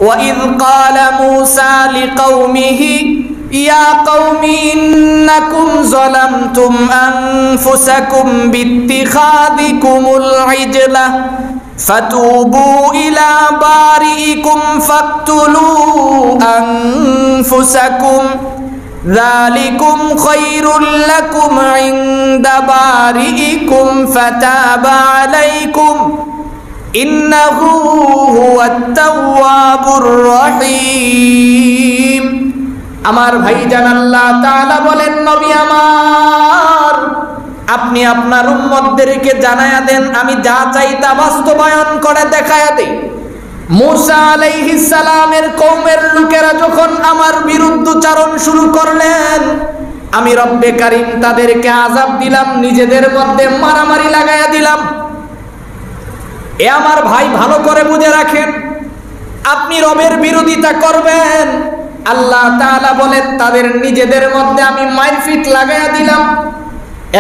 وإذ قال موسى لقومه يا قوم إنكم ظلمتم أنفسكم باتخاذكم العجلة فتوبوا إلى بارئكم فاقتلوا أنفسكم ذلكم خير لكم عند بارئكم فتاب عليكم إنه هو التواب الرحيم আমার ভাইজান আল্লাহ তাআলা বলেন নবী আমার আপনি আপনার উম্মতদেরকে জানায়া দেন আমি যা চাই তা বাস্তবায়ন করে দেখায়া দেই। মূসা আলাইহিস সালামের কওমের লোকেরা যখন আমার বিরুদ্ধচারণ শুরু করলেন আমি রব্বে কারীম তাদেরকে আযাব দিলাম, নিজেদের মধ্যে মারামারি লাগায়া দিলাম। এ আমার ভাই ভালো করে বুঝে রাখেন, আপনি রবের বিরোধিতা করবেন, আল্লাহ তাআলা বলেন তাদের নিজেদের মধ্যে আমি মারপিট লাগায়া দিলাম।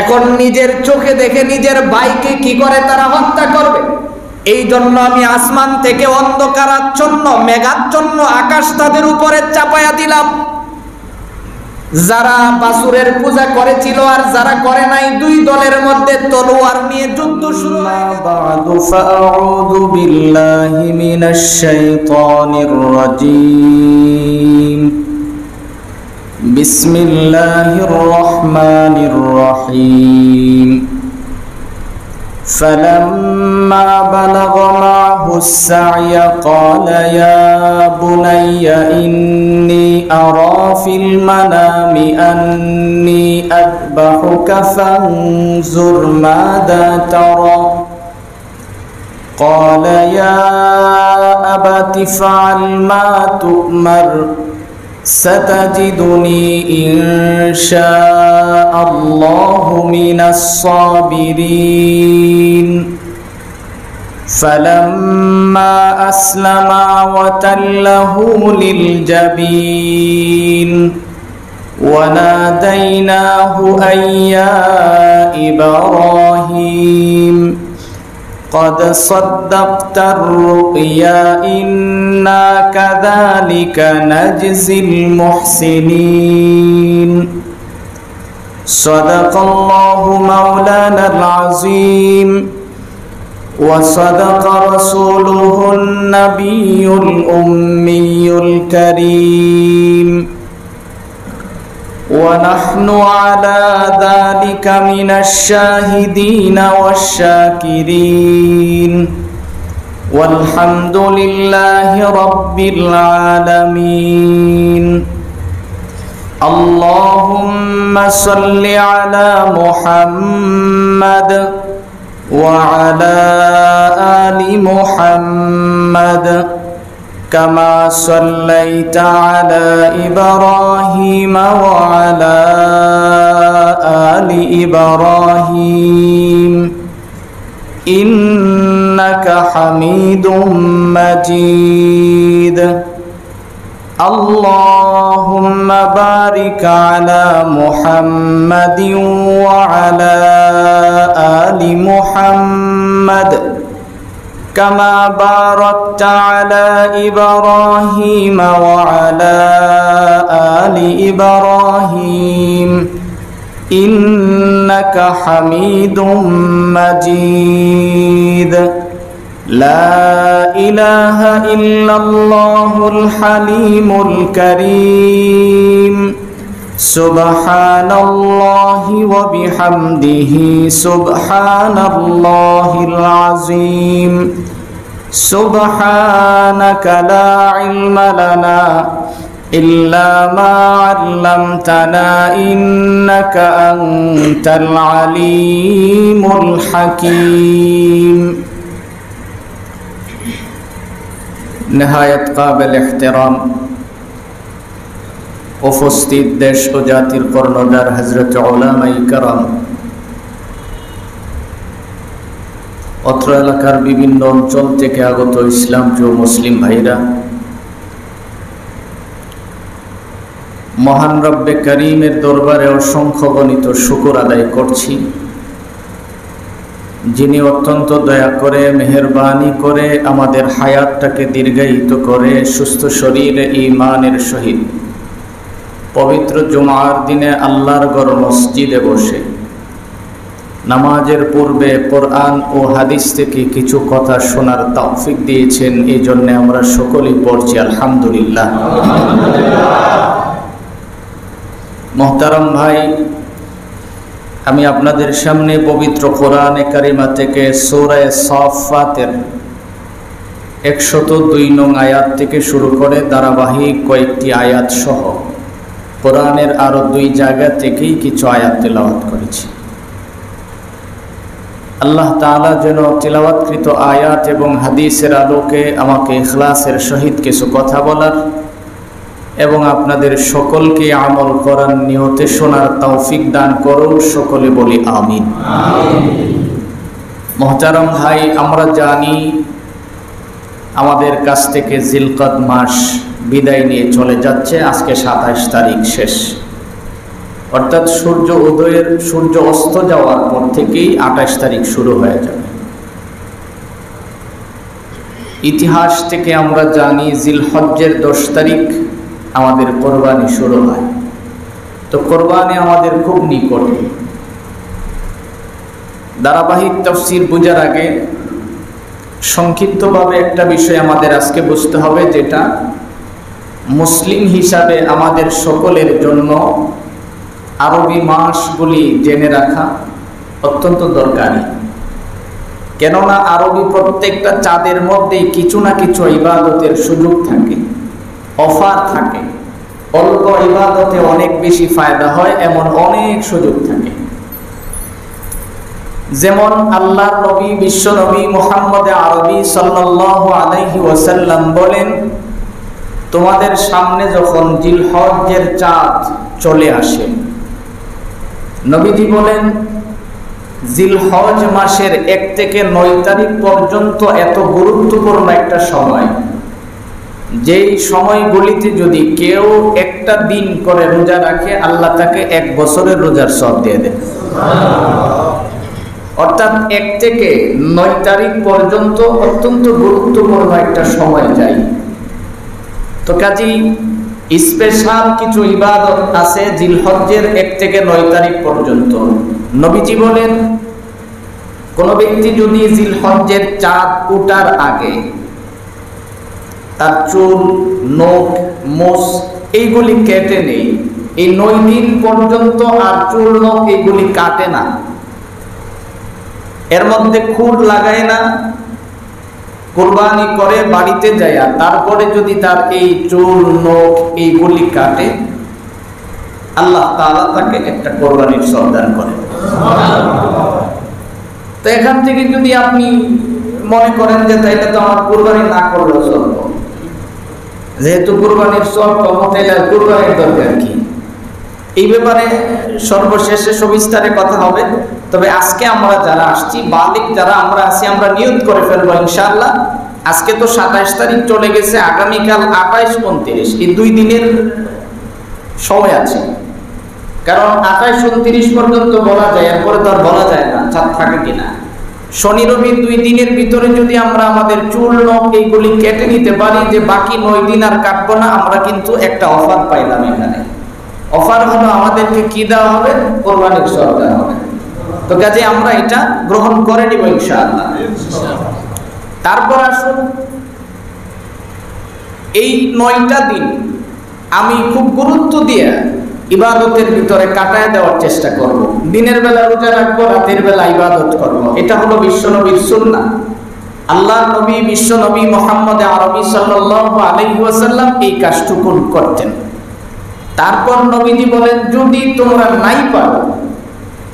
এখন নিজের চোখে দেখে নিজের ভাইকে কি করে তারা হত্যা করবে, এই জন্য আমি আসমান থেকে অন্ধকারাচ্ছন্ন মেঘাচ্ছন্ন আকাশ তাদের উপরে চাপায়া দিলাম। যারা বাছুরের পূজা করেছিল আর যারা করে নাই দুই দলের মধ্যে তলোয়ার নিয়ে যুদ্ধ শুরু হয়। বা'দু ফাআউযু বিল্লাহি মিনাশ শাইতানির রাজীম। বিসমিল্লাহির রহমানির রহিম। فلما بلغ معه السعي قال يا بني إني أرى في المنام أني أذبحك فانظر ماذا ترى قال يا أبت افعل ما تؤمر ستجدني إن شاء الله من الصابرين فلما أسلما وتله للجبين وناديناه أن يا إبراهيم قد صدقت الرؤيا إنا كذلك نجزي المحسنين صدق الله مولانا العظيم وصدق رسوله النبي الأمي الكريم ونحن على ذلك من الشاهدين والشاكرين والحمد لله رب العالمين اللهم صل على محمد وعلى آل محمد كما صليت على إبراهيم وعلى آل إبراهيم إنك حميد مجيد اللهم بارك على محمد وعلى آل محمد كما باركت على إبراهيم وعلى آل إبراهيم إنك حميد مجيد لا إله إلا الله الحليم الكريم سبحان الله وبحمده سبحان الله العظيم سبحانك لا علم لنا إلا ما علمتنا إنك أنت العليم الحكيم نهاية قابل احترام উপস্থিত দেশ ও জাতির কর্ণধার হযরত উলামায়ে কেরাম, অত্র এলাকার বিভিন্ন অঞ্চল থেকে আগত ইসলাম প্রিয় মুসলিম ভাইরা, মহান রব্বে কারীমের দরবারে অসংখ্য গণিত শুকর আদায় করছি যিনি অত্যন্ত দয়া করে মেহেরবানি করে আমাদের হায়াতটাকে দীর্ঘায়িত করে সুস্থ শরীরে ঈমানের সহিত পবিত্র জুমার দিনে আল্লাহর ঘর মসজিদে বসে নামাজের পূর্বে কোরআন ও হাদিস থেকে কিছু কথা শোনার তৌফিক দিয়েছেন। এই জন্য আমরা সকলেই পড়ছি আলহামদুলিল্লাহ। মোহতারাম ভাই, আমি আপনাদের সামনে পবিত্র কোরআনে কারিমা থেকে সূরা সাফফাতের 102 নং আয়াত থেকে শুরু করে ধারাবাহিক কয়েকটি আয়াত সহ কোরআনের আরো 2 জায়গা থেকেই কিছু আয়াত তেলাওয়াত করেছি। আল্লাহ তাআলা যেন তেলাওয়াতকৃত আয়াত এবং হাদিসের আলোকে আমাকে ইখলাসের সহিত কিছু কথা বলার এবং আপনাদের সকলকে আমল করার নিয়তে শোনার তৌফিক দান করো। সকলে বলি আমিন। মোহতারাম ভাই, আমরা জানি আমাদের কাছ থেকে জিলকদ মাস বিদায় নিয়ে চলে যাচ্ছে। আজকে 27 তারিখ শেষ, অর্থাৎ সূর্য অস্ত যাওয়ার পর থেকেই 28 তারিখ শুরু হয়ে যাবে। ইতিহাস থেকে আমরা জানি জিলহজ্জের 10 তারিখ আমাদের কোরবানি শুরু হয়। তো কোরবানি আমাদের খুব নিকটে। ধারাবাহিক তাফসীর বোঝার আগে সংক্ষিপ্তভাবে একটা বিষয় আমাদের আজকে বুঝতে হবে, যেটা মুসলিম হিসাবে আমাদের সকলের জন্য আরবি মাসগুলি জেনে রাখা অত্যন্ত দরকারি। কেননা আরবি প্রত্যেকটা চাঁদের মধ্যেই কিছু না কিছু ইবাদতের সুযোগ থাকে, অফার থাকে। অল্প ইবাদতে অনেক বেশি ফায়দা হয়, এমন অনেক সুযোগ থাকে। যেমন আল্লাহর নবী বিশ্ব নবী মুহাম্মদ আরবি সাল্লাল্লাহু আলাইহি ওয়াসাল্লাম বলেন, তোমাদের সামনে যখন জিলহজ্জের চাঁদ চলে আসে, নবীজি বলেন জিলহজ মাসের 1 থেকে 9 তারিখ পর্যন্ত এত গুরুত্বপূর্ণ একটা সময়, যেই সময়গুলিতে যদি কেউ একটা দিন করে রোজা রাখে, আল্লাহ তাকে 1 বছরের রোজার সওয়াব দিয়ে দেন। অর্থাৎ 1 থেকে 9 তারিখ পর্যন্ত অত্যন্ত গুরুত্বপূর্ণ একটা সময় যায়। তো কাজেই স্পেশাল কিছু ইবাদত আছে জিলহজ্জের 1 থেকে 9 তারিখ পর্যন্ত। নবীজি বলেন, কোন ব্যক্তি যদি জিলহজ্জের চাঁদ ওঠার আগে তার চুল, নখ, মোষ এইগুলি কেটে নেই, এই 9 দিন পর্যন্ত আর চুল, নখ এইগুলি কাটে না, এর মধ্যে খুঁট লাগায় না, কুরবানি করে বাড়িতে যায়, তারপরে যদি তার এই চুল, নখ এইগুলি কাটে, আল্লাহ তাআলা তাকে একটা কোরবানির সওয়াব দান করেন। তো এখান থেকে যদি আপনি মনে করেন যে তাইলে তো আমার কুরবানি না করলেও চলবে, যেহেতু কুরবানির সওয়াব পাবো, তাইলে কুরবানির দরকার কি? এই ব্যাপারে সর্বশেষে সবিস্তারে কথা হবে। তবে আজকে আমরা যারা আসছি, বালিক যারা আমরা আছি, আমরা নিয়ত করে ফেলবো ইনশাআল্লাহ। আজকে তো 27 তারিখ চলে গেছে, আগামীকাল 28, 29 এই 2 দিনের সময় আছে। কারণ 28, 29 পর্যন্ত বলা যায়, এরপরে তো আর বলা যায় না চাঁদ থাকে কিনা। শনি রবি 2 দিনের ভিতরে যদি আমরা আমাদের চুল, নখ এইগুলি কেটে নিতে পারি, যে বাকি 9 দিন আর কাটবো না, আমরা কিন্তু একটা অফার পাইলাম এখানে। অফার হলো আমাদেরকে কি দেওয়া হবে? কোরবানির সওয়াব দেওয়া হবে। তো কাজে আমরা এটা গ্রহণ করে নিব ইনশাআল্লাহ। তারপর আসুন, এই 9টা দিন আমি খুব গুরুত্ব দিয়ে ইবাদতের ভিতরে কাটায় দেওয়ার চেষ্টা করব। দিনের বেলা রোজা রাখবো, রাতের বেলা ইবাদত করব। এটা হলো বিশ্বনবীর সুন্নাহ। আল্লাহর নবী বিশ্ব নবী মুহাম্মদ আরবি সাল্লাল্লাহু আলাইহি ওয়াসাল্লাম এই কাজটুকু করতেন। তারপর নবীজি বলেন, যদি তোমরা নাই পারো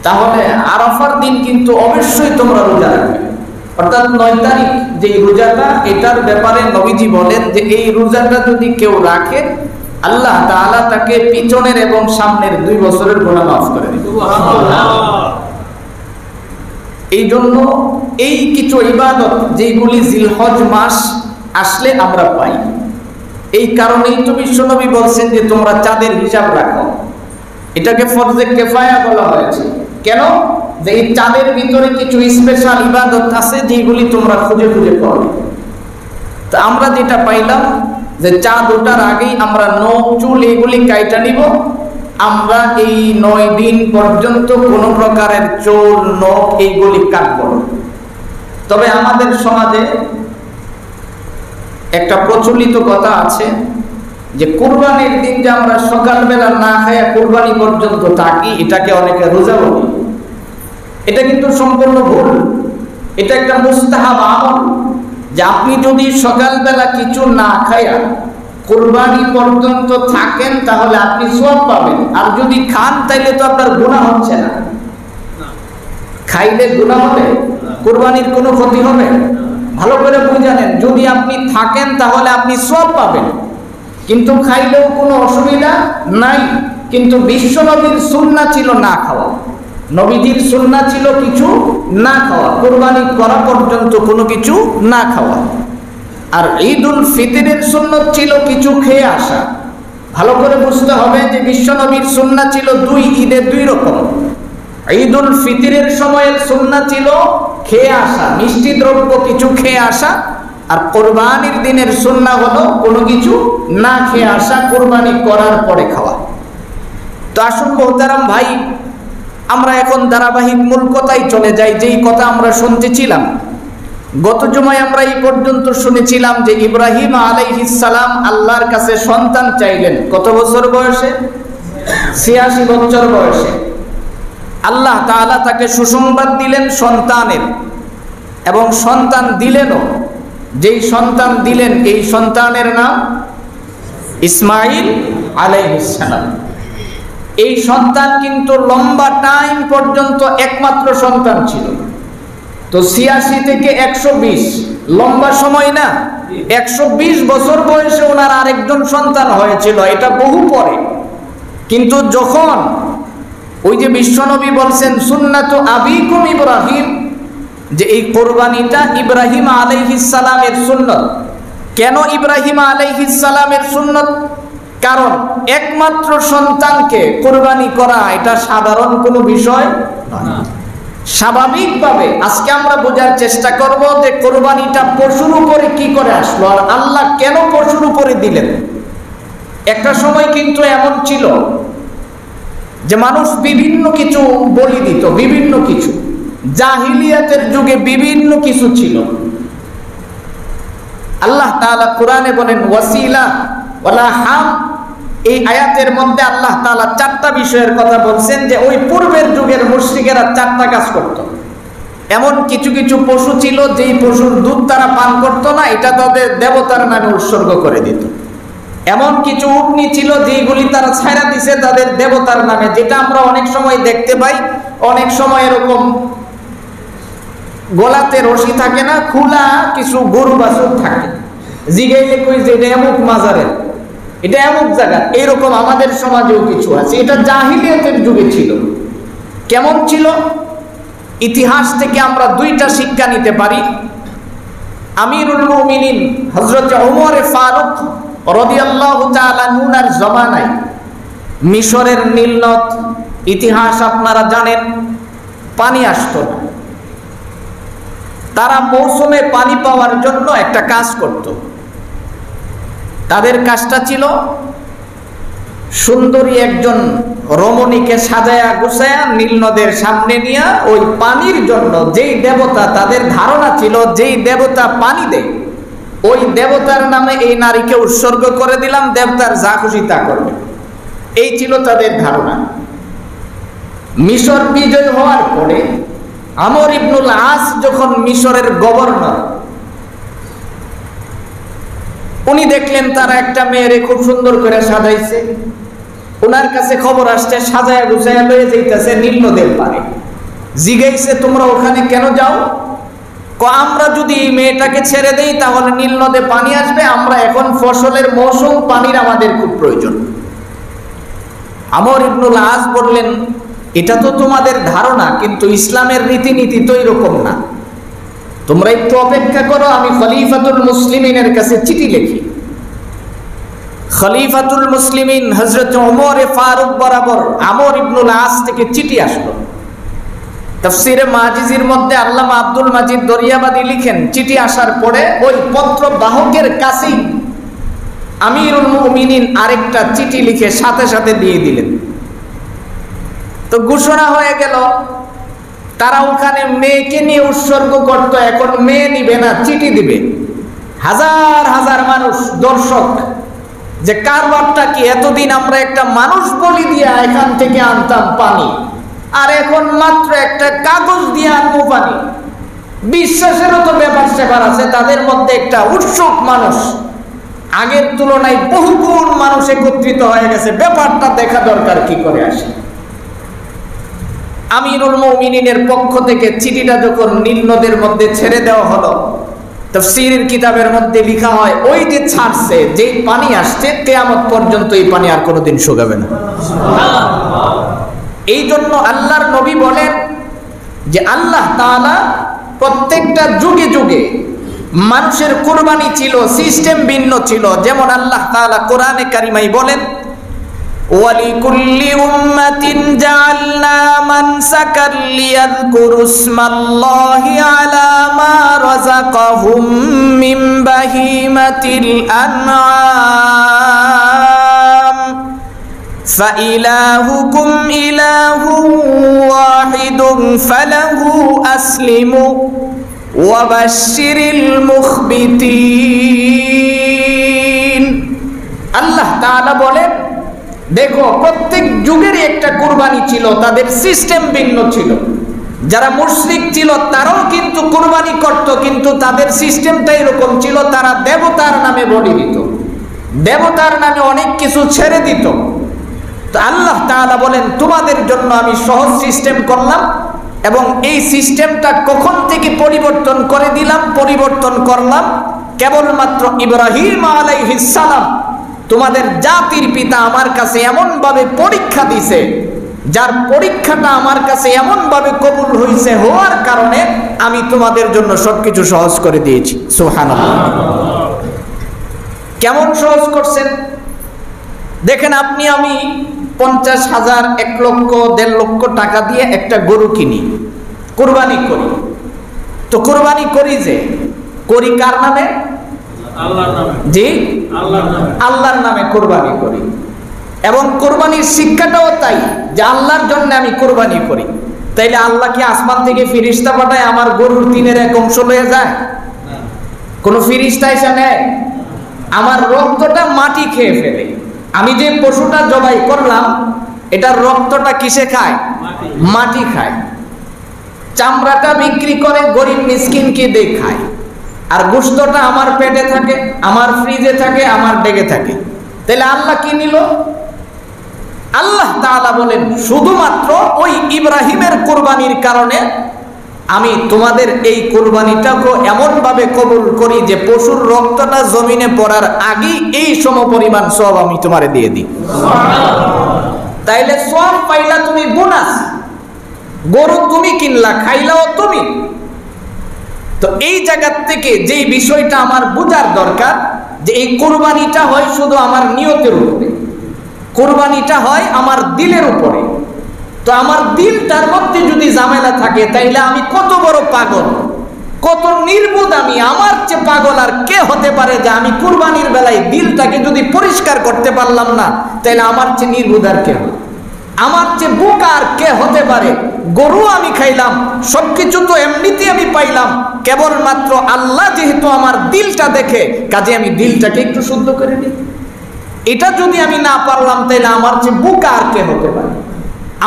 তাহলে আরাফার দিন কিন্তু অবশ্যই তোমরা রোজা রাখবে। অর্থাৎ 9 তারিখ যে রোজাটা, এটার ব্যাপারে নবীজি বলেন যে এই রোজাটা যদি কেউ রাখে, আল্লাহ তাআলা তাকে পিছনের এবং সামনের 2 বছরের গুনাহ মাফ করে দিবেন। এই জন্য এই কিছু ইবাদত যেগুলি জিলহজ মাস আসলে আমরা পাই, এই কারণেই তো বিশ্বনবী বলছেন যে তোমরা চাঁদের হিসাব রাখো। এটাকে ফরজে কিফায়া বলা হয়েছে। কেন? যে এই চাঁদের ভিতরে কিছু স্পেশাল ইবাদত আছে যেগুলি তোমরা খুঁজে খুঁজে করো। তা আমরা যেটা পাইলাম যে চাঁদ ওঠার আগেই আমরা নখ চুল এগুলি কাইটা নিব। আমরা এই 9 দিন পর্যন্ত কোনো প্রকারের চুল নখ এইগুলি কাটব না। তবে আমাদের সমাজে একটা প্রচলিত কথা আছে যে কুরবানির দিন যে আমরা সকালবেলা না খাইয়া কুরবানি পর্যন্ত থাকি, এটাকে অনেকে রোজা বলে। এটা কিন্তু সম্পূর্ণ ভুল। এটা একটা মুস্তাহাব আমল যে আপনি যদি সকালবেলা কিছু না খাইয়া কুরবানি পর্যন্ত থাকেন তাহলে আপনি সওয়াব পাবেন, আর যদি খান তাইলে তো আপনার গুনাহ হচ্ছে না। খাইলে গুনাহ হবে? কুরবানির কোনো ক্ষতি হবে? ভালো করে বুঝে নেন, যদি আপনি থাকেন তাহলে আপনি সওয়াব পাবেন, কিন্তু খাইলেও কোনো অসুবিধা নাই। কিন্তু বিশ্ব নবীর সুন্নাহ ছিল না খাওয়া। নবীজির সুন্নাহ ছিল কিছু না খাওয়া, কুরবানি করা পর্যন্ত কোনো কিছু না খাওয়া। আর ঈদুল ফিতরের সুন্নাত ছিল কিছু খেয়ে আসা। ভালো করে বুঝতে হবে যে বিশ্ব নবীর সুন্নাহ ছিল ঈদের 2 রকম। ঈদুল ফিতরের সময়ের সুন্নাহ ছিল খেয়ে আসা, মিষ্টি দ্রব্য কিছু খেয়ে আসা। আর কুরবানির দিনের সুন্নাহ হলো কোনো কিছু না খেয়ে আসা, কুরবানি করার পরে খাওয়া। তো আসুন মোহতারাম ভাই, আমরা এখন ধারাবাহিক মূল কথাই চলে যাই, যেই কথা আমরা শুনতেছিলাম। গত জুমায় আমরা এই পর্যন্ত শুনেছিলাম যে ইব্রাহিম আলাইহিস সালাম আল্লাহর কাছে সন্তান চাইলেন। কত বছর বয়সে? 86 বছর বয়সে। আল্লাহ তাআলা তাকে সুসংবাদ দিলেন সন্তানের, এবং সন্তান দিলেনও। যেই সন্তান দিলেন এই সন্তানের নাম ইসমাইল আলাইহিস সালাম। এই সন্তান কিন্তু লম্বা টাইম পর্যন্ত একমাত্র সন্তান ছিল। তো 86 থেকে 120 লম্বা সময় না? 120 বছর বয়সে ওনার আরেকজন সন্তান হয়েছিল, এটা বহু পরে। কিন্তু যখন ওই যে বিশ্বনবী বলছেন সুন্নাতু আবিকুম ইব্রাহিম, যে এই কোরবানিটা ইব্রাহিম আলাইহিস সালামের সুন্নত। কেন ইব্রাহিম আলাইহিস সালামের সুন্নত? কারণ একমাত্র সন্তানকে কোরবানি করা এটা সাধারণ কোনো বিষয় নয়। স্বাভাবিকভাবে আজকে আমরা বোঝার চেষ্টা করব যে কোরবানিটা পশুর উপরে কি করে আসলো, আর আল্লাহ কেন পশুর উপরে দিলেন। একটা সময় কিন্তু এমন ছিল যে মানুষ বিভিন্ন কিছু বলি দিত, বিভিন্ন কিছু। জাহিলিয়াতের যুগে বিভিন্ন কিছু ছিল। আল্লাহ তাআলা কোরআনে বলেন ওয়াসিলা ওয়ালা হাম। এই আয়াতের মধ্যে আল্লাহ তাআলা 4টা বিষয়ের কথা বলছেন যে ওই পূর্বের যুগের মুশরিকেরা 4টা কাজ করত। এমন কিছু কিছু পশু ছিল যেই পশুর দুধ তারা পান করত না, এটা তাদের দেবতার নামে উৎসর্গ করে দিত। এমন কিছু উটনি ছিল যেগুলি তারা ছাইরা দিছে তাদের দেবতার নামে, যেটা আমরা অনেক সময় দেখতে পাই। অনেক সময় এরকম গলাতে রশি থাকে না, খোলা কিছু গরু বাছুর থাকে, জিগাইলে কই যে এটা এমুক মাজারের, এটা এমুক জায়গা। এরকম আমাদের সমাজেও কিছু আছে। এটা জাহিলিয়াতের যুগে ছিল। কেমন ছিল? ইতিহাস থেকে আমরা 2টা শিক্ষা নিতে পারি। আমিরুল মুমিনিন হযরত ওমর ফারুক রাদিয়াল্লাহু তাআলা আনহুর জামানায় মিশরের নীল নদ, ইতিহাস আপনারা জানেন, পানি আসতো না। তারা মৌসুমে পানি পাওয়ার জন্য একটা কাজ করত। তাদের কাজটা ছিল সুন্দরী একজন রমণীকে সাজায়া গুছায়া নীল নদের সামনে নিয়ে ওই পানির জন্য যেই দেবতা, তাদের ধারণা ছিল যেই দেবতা পানি দেয় ওই দেবতার নামে এই নারীকে উৎসর্গ করে দিলাম, দেবতার যা খুশি তা করবে। এই ছিল তাদের ধারণা। মিশর বিজয় হওয়ার পরে আমর ইবনুল আস যখন মিশরের গভর্নর, উনি দেখলেন তারা একটা মেয়েরে খুব সুন্দর করে সাজাইছে। ওনার কাছে খবর আসছে সাজায়া গুছায়া লয়ে যাইতেছে নীল নদের পারে। জিগাইছে তোমরা ওখানে কেন যাও? আমরা যদি এই মেয়েটাকে ছেড়ে দেই তাহলে নীল নদে পানি আসবে, আমরা এখন ফসলের মৌসুম, পানির আমাদের খুব প্রয়োজন। আমর ইবনুল আস বললেন এটা তো তোমাদের ধারণা, কিন্তু ইসলামের রীতিনীতি তো এরকম না। তোমরা একটু অপেক্ষা করো, আমি খলিফাতুল মুসলিমিনের কাছে চিঠি লিখি। খলিফাতুল মুসলিমিন হযরত ওমর ফারুক বরাবর আমর ইবনুল আস থেকে চিঠি আসলো। তা তাফসীরে মাজিজির মধ্যে আল্লামা আব্দুল মাজিদ দরিয়াবাদী লিখেন, চিঠি আসার পরে ওই পত্র বাহকের কাছেই আমিরুল মুমিনিন আরেকটা চিঠি লিখে সাথে সাথে দিয়ে দিলেন। তো ঘোষণা হয়ে গেল, তারা ওখানে মেয়েকে নিয়ে উৎসর্গ করত, এখন মেয়ে নিবে না, চিঠি দিবে। হাজার হাজার মানুষ দর্শক, যে কারবারটা কি, এতদিন আমরা একটা মানুষ বলি দিয়া এখান থেকে আনতাম পানি, আর এখন মাত্র একটা কাগজ দিয়ে আনবো পানি। বিশ্বাসেরও তো ব্যাপার স্যাপার আছে তাদের মধ্যে, একটা উৎসুক মানুষ, আগের তুলনায় বহুগুণ মানুষ একত্রিত হয়ে গেছে, ব্যাপারটা দেখা দরকার কি করে আসে। আমিরুল মুমিনিনের পক্ষ থেকে চিঠিটা যখন নীল নদের মধ্যে ছেড়ে দেওয়া হলো, তাফসীরের কিতাবের মধ্যে লেখা হয়, ওই যে ছাড়ছে, যে পানি আসছে, কিয়ামত পর্যন্ত এই পানি আর কোনোদিন শুকাবে না। এই জন্য আল্লাহর নবী বলেন যে আল্লাহ তাআলা প্রত্যেকটা যুগে যুগে মানুষের কুরবানি ছিল, সিস্টেম ভিন্ন ছিল। যেমন আল্লাহ তাআলা কোরআনে কারিমায় বলেন, ওয়ালিকুল্লি উম্মাতিন জাআলনা মানসাকান লিয়াযকুরু ইসমাল্লাহি আলা মা রাযাকাহুম মিন বাহিমাতিল আনআম ফাইলাহুকুম ইলাহুন ওয়াহিদুন ফালাহু আসলিমু ওয়াবাশশিরিল মুখবিতিন। আল্লাহ তাআলা বলেন, দেখো প্রত্যেক যুগেরই একটা কুরবানি ছিল, তাদের সিস্টেম ভিন্ন ছিল। যারা মুশরিক ছিল তারাও কিন্তু কুরবানি করত, কিন্তু তাদের সিস্টেমটা এরকম ছিল, তারা দেবতার নামে বলি দিত, দেবতার নামে অনেক কিছু ছেড়ে দিত। তো আল্লাহ তাআলা বলেন, তোমাদের জন্য আমি সহজ সিস্টেম করলাম, এবং এই সিস্টেমটা কখন থেকে পরিবর্তন করে দিলাম, পরিবর্তন করলাম কেবলমাত্র ইব্রাহিম আলাইহিস সালাম, তোমাদের জাতির পিতা আমার কাছে এমন ভাবে পরীক্ষা দিছে, যার পরীক্ষাটা আমার কাছে এমন ভাবে কবুল হয়েছে, হওয়ার কারণে আমি তোমাদের জন্য সবকিছু সহজ করে দিয়েছি। সুবহানাল্লাহ। কেমন সহজ করছেন দেখেন, আপনি আমি 50,000, 1 লক্ষ, 1.5 লক্ষ টাকা দিয়ে একটা গরু কিনি, কুরবানি করি। তো কুরবানি করি যে করি কার নামে? আল্লাহর নামে। জি, আল্লাহর নামে কুরবানি করি। এবং কুরবানির শিক্ষাটাও তাই, যে আল্লাহর জন্য আমি কুরবানি করি। তাইলে আল্লাহ কি আসমান থেকে ফেরেশতা পাঠায় আমার গরুর 3/1 অংশ লয়ে যায়? কোন ফেরেশতা এসে নেয়? আমার রক্তটা মাটি খেয়ে ফেলে। আমি যে পশুটা জবাই করলাম, এটার রক্তটা কিসে খায়? মাটি খায়। চামড়াটা বিক্রি করে গরিব মিসকিনকে দিয়ে খায়, আর গোশতটা আমার পেটে থাকে, আমার ফ্রিজে থাকে, আমার ডেগে থাকে। তাহলে আল্লাহ কি নিল? আল্লাহ তাআলা বলেন, শুধুমাত্র ওই ইব্রাহিমের কুরবানির কারণে আমি তোমাদের এই কুরবানিটাকে এমন ভাবে কবুল করি যে পশুর রক্তটা জমিনে পড়ার আগেই এই সমপরিমাণ সওয়াব আমি তোমারে দিয়ে দিই। তাইলে সওয়াব পাইলা তুমি, বোনাস। গরু তুমি কিনলা, খাইলাও তুমি। তো এই জায়গা থেকে যেই বিষয়টা আমার বোঝার দরকার, যে এই কুরবানিটা হয় শুধু আমার নিয়তের উপরে, কুরবানিটা হয় আমার দিলের উপরে। তো আমার দিলটার মধ্যে যদি ঝামেলা থাকে, তাইলে আমি কত বড় পাগল, কত নির্বোধ আমি। আমার চেয়ে পাগল আর কে হতে পারে, যে আমি কুরবানির বেলায় দিলটাকে যদি পরিষ্কার করতে পারলাম না, তাইলে আমার চেয়ে নির্বোধ আর কে হবে? আমার চেয়ে বোকা আর কে হতে পারে? গরু আমি খাইলাম, সবকিছু তো এমনিতে আমি পাইলাম, কেবলমাত্র আল্লাহ যেহেতু আমার দিলটা দেখে, কাজে আমি দিলটাকে একটু শুদ্ধ করে দিই। এটা যদি আমি না পারলাম, তাইলে আমার চেয়ে বোকা আর কে হতে পারে?